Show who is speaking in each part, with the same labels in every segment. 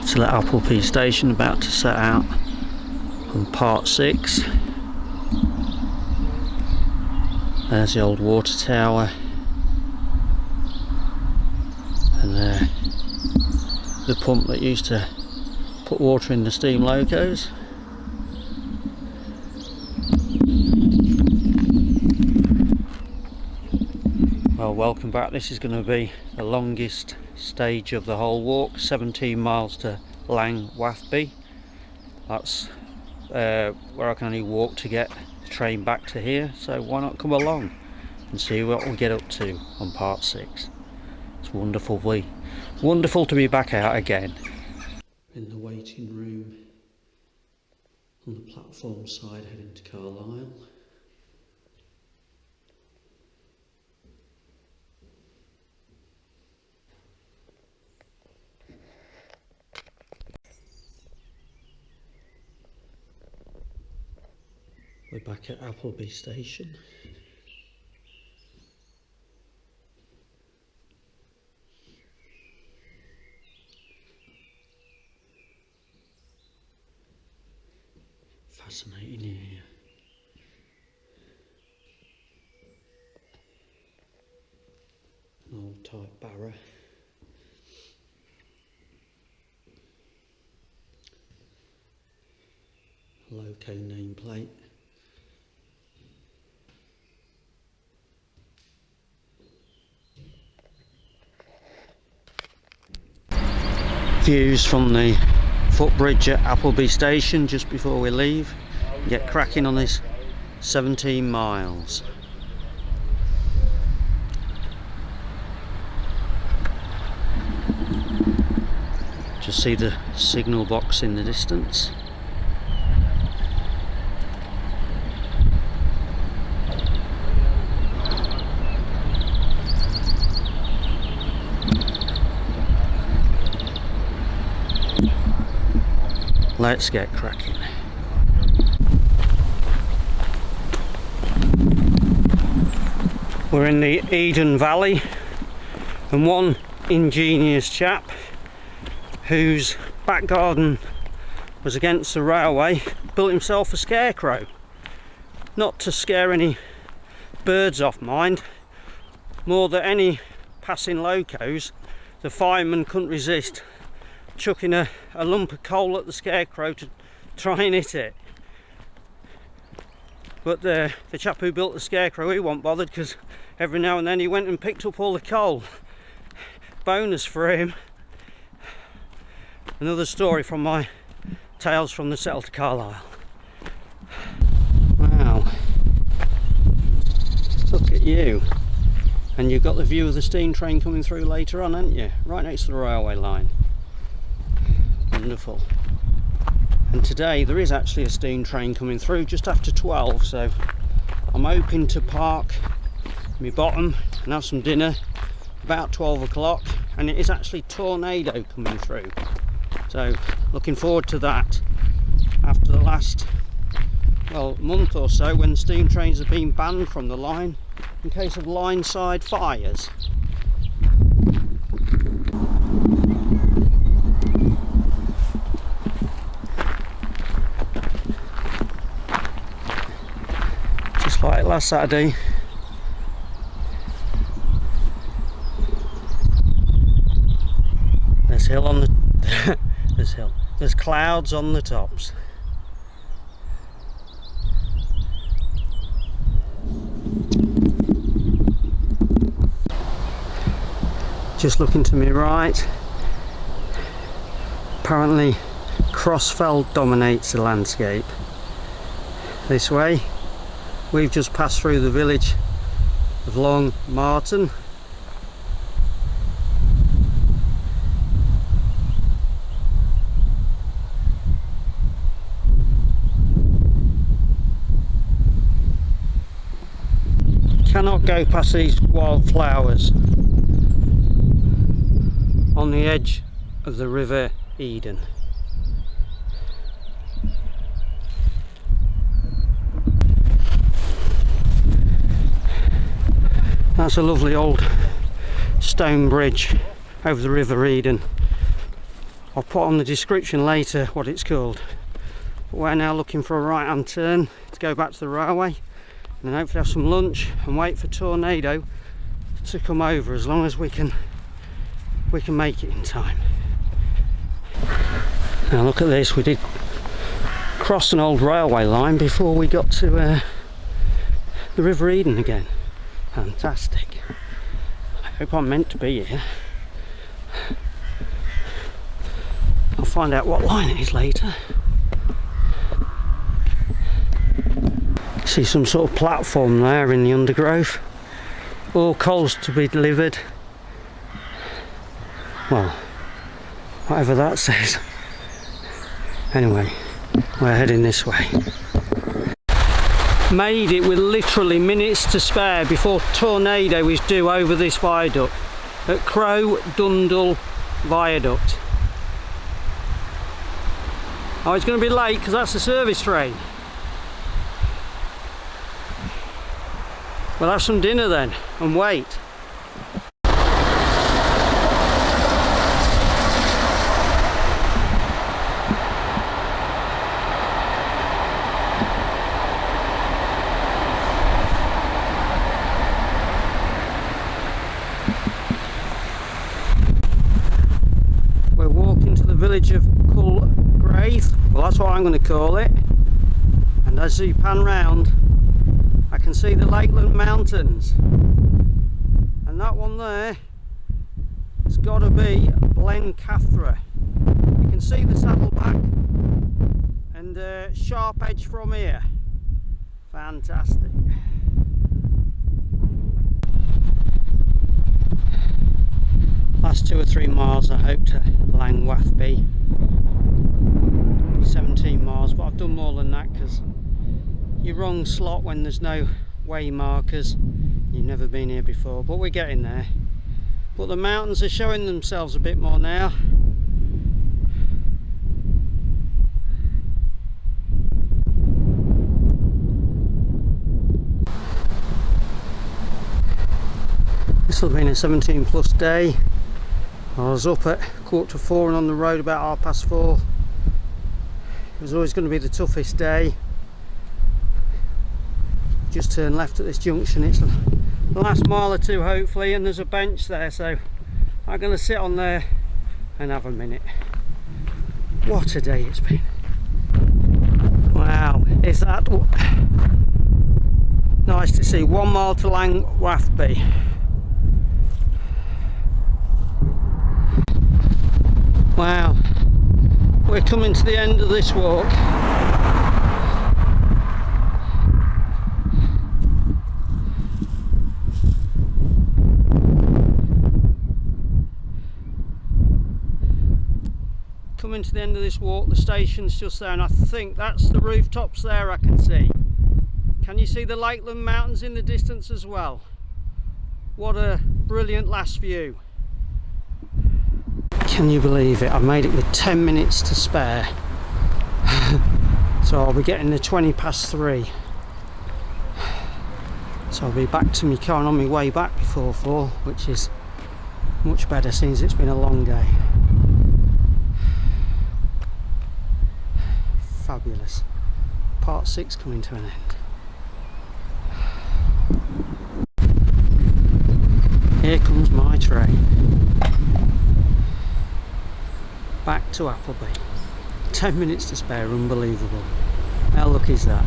Speaker 1: Still at Appleby station, about to set out on part 6. There's the old water tower, and the pump that used to put water in the steam locos. Well, welcome back. This is going to be the longest stage of the whole walk, 17 miles to Langwathby. That's where I can only walk to get the train back to here, so why not come along and see what we get up to on part 6. It's wonderful to be back out again. In the waiting room on the platform side heading to Carlisle. We're back at Appleby station. Fascinating here. An old type barrow. A loco nameplate. Views from the footbridge at Appleby station just before we leave. Get cracking on this 17 miles. Just see the signal box in the distance. Let's get cracking. We're in the Eden Valley, and one ingenious chap whose back garden was against the railway built himself a scarecrow. Not to scare any birds off, mind, more than any passing locos. The fireman couldn't resist chucking a lump of coal at the scarecrow to try and hit it. But the chap who built the scarecrow, he wasn't bothered, because every now and then he went and picked up all the coal. Bonus for him. Another story from my Tales from the Settle to Carlisle. Wow. Look at you. And you've got the view of the steam train coming through later on, haven't you? Right next to the railway line. Wonderful. And today there is actually a steam train coming through just after 12, so I'm hoping to park my bottom and have some dinner about 12 o'clock, and it is actually Tornado coming through, so looking forward to that. After the last month or so, when steam trains have been banned from the line in case of line side fires. Like last Saturday, there's hill on the there's clouds on the tops. Just looking to my right, apparently Crossfell dominates the landscape. This way we've just passed through the village of Long Martin. Cannot go past these wildflowers on the edge of the River Eden. That's a lovely old stone bridge over the River Eden I'll put on the description later what it's called. But we're now looking for a right hand turn to go back to the railway, and then hopefully have some lunch and wait for Tornado to come over, as long as we can make it in time. Now look at this, we did cross an old railway line before we got to the River Eden again. Fantastic. I hope I'm meant to be here. I'll find out what line it is later. See some sort of platform there in the undergrowth. All coals to be delivered. Well, whatever that says. Anyway, we're heading this way. Made it with literally minutes to spare before Tornado is due over this viaduct at Crow Dundle Viaduct. Oh, it's going to be late because that's the service train. We'll have some dinner then and wait. We're walking to the village of Culgraith. Well, that's what I'm going to call it. And as you pan round, I can see the Lakeland Mountains, and that one there has got to be Blencathra. You can see the Saddleback and Sharp Edge from here. Fantastic. Last 2 or 3 miles I hope to Langwathby. 17 miles, but I've done more than that because you're wrong slot when there's no way markers. You've never been here before, but we're getting there. But the mountains are showing themselves a bit more now. This will have been a 17 plus day. I was up at 3:45 and on the road about 4:30. It was always going to be the toughest day. Just turn left at this junction. It's the last mile or two hopefully, and there's a bench there, so I'm going to sit on there and have a minute. What a day it's been. Wow, is that nice to see. 1 mile to Langwathby. Wow, we're coming to the end of this walk. Coming to the end of this walk, the station's just there, and I think that's the rooftops there I can see. Can you see the Lakeland Mountains in the distance as well? What a brilliant last view. Can you believe it? I've made it with 10 minutes to spare. So I'll be getting the 3:20. So I'll be back to my car and on my way back before 4, which is much better since it's been a long day. Fabulous. Part 6 coming to an end. Here comes my train. Back to Appleby. 10 minutes to spare, unbelievable. How lucky is that?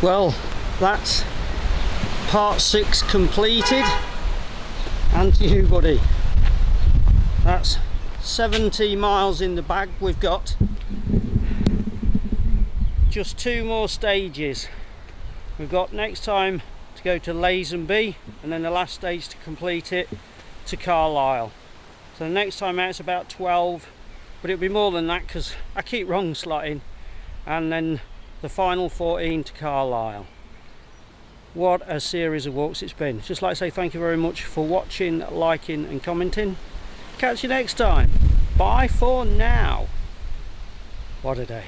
Speaker 1: Well, that's part 6 completed, and to you buddy, that's 70 miles in the bag. We've got just 2 more stages. We've got next time to go to Langwathby, and then the last stage to complete it to Carlisle. So the next time out it's about 12, but it'll be more than that because I keep wrong slotting. And then the final 14 to Carlisle. What a series of walks it's been. Just like to say thank you very much for watching, liking and commenting. Catch you next time. Bye for now. What a day.